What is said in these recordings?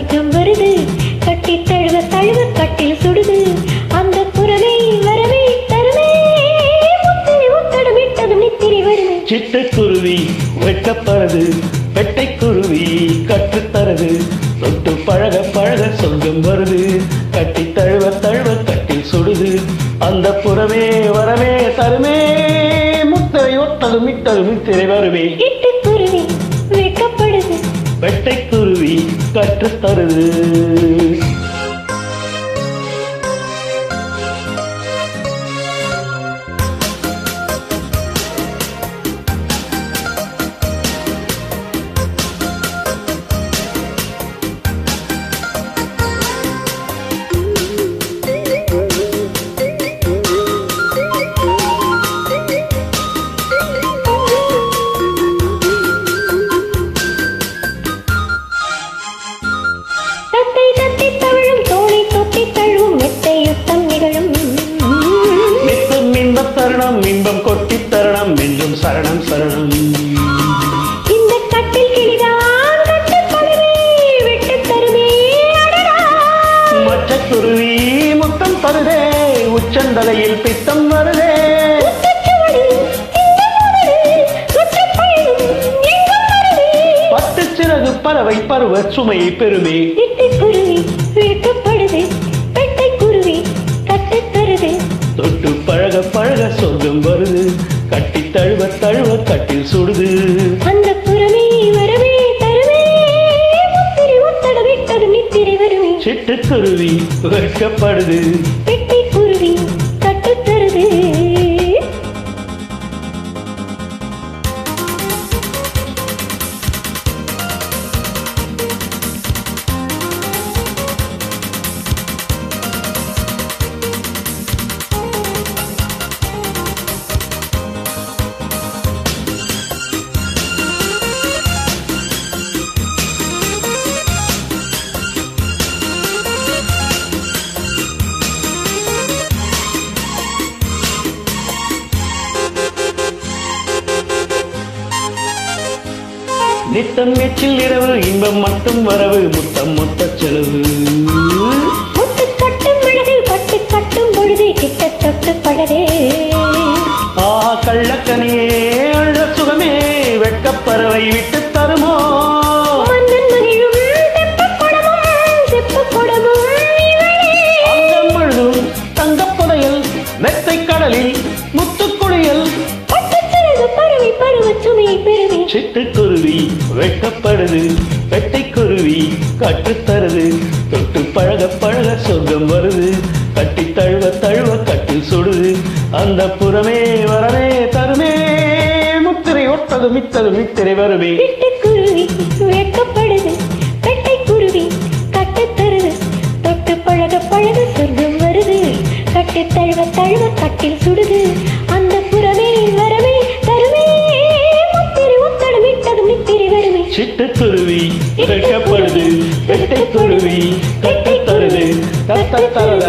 சொர்க்கம் வருது கட்டி தழுவ தழுவ கட்டில் சுடுது அந்த புறமே வரவே தருமே முத்திரை ஒத்தடமிட்டது நித்திரை வருது சிட்டுக்குருவி வெட்கப்படுது வெட்டைக்குருவி கற்றுத்தருது தொட்டு பழக பழக சொர்க்கம் வருது கட்டி தழுவ தழுவ கட்டில் சுடுது அந்த புறமே வரவே தருமே முத்திரை ஒத்தது மிட்டது நித்திரை வருமே சிட்டுக்குருவி வெட்கப்படுது வெட்டைக்குருவி கற்றுத்தருது தருணம் இன்பம் கொட்டி தருணம் என்றும் சரணம் சரணம் இந்த கட்டில் கிளிதான் கட்டுப்படுவே விட்டு தருவே மற்ற குருவி முத்தம் தருதே உச்சந்தலையில் பித்தம் வருதே பட்டு சிறகு பறவை பருவ சுமையை பெறுமே சிட்டுக்குருவி வெட்கப்படுது வெட்டைக்குருவி கட்டுத் தருது தொட்டு பழக பழக சொர்க்கம் வருது கட்டி தழுவ தழுவ கட்டில் சுடுது அந்த புறமே வரவே தருவே முத்திரை ஒத்தடமிட்டது நித்திரை வருமே சிட்டுக்குருவி வெட்கப்படுது வெட்டைக்குருவி கட்டுத் தருது நித்தம் எச்சில் இரவு இன்பம் மட்டும் வரவு முத்தம் மொத்த செலவு முட்டு கட்டும் அழகு பட்டு கட்டும் பொழுது கிட்ட தொட்டு பழகே கள்ளக்கனியே அழ சுகமே வெட்கப்பறவை விட்டு தருமோ மன்னன் மகிழும் தெப்பக்குடமும் தெப்பக்குடமும் அங்கம் முழுதும் தங்கப்புதையல் மெத்தை கடலில் முத்துக்குளியல் பறவை பருவ சுமையை பெறுமே சிட்டுக்குருவி வெட்கப்படுது வெட்டைக்குருவி கற்றுத்தருது தொட்டு பழக பழக சொர்க்கம் வருது கட்டி தழுவ தழுவ கட்டில் சுடுது அந்த புறமே வரவே தருமே முத்திரை ஒட்டது மித்தது மித்திரை வருமே சிட்டுக்குருவி வெட்கப்படுது வெட்டைக்குருவி கட்டுத் தருது தொட்டு பழக பழக சொர்க்கம் வருது கட்டி தழுவ தழுவ கட்டில் சுடுது அந்த புறமே வரவே தருமே முத்திரை ஒத்தடமிட்டது நித்திரை வருமே சிட்டுக்குருவி வெட்கப்படுது வெட்டைக்குருவி கற்றுத்தருது தத்தரத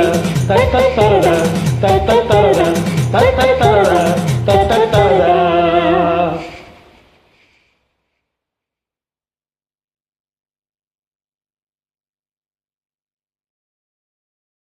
தத்தரத தத்தரத தத்தரத தத்தரத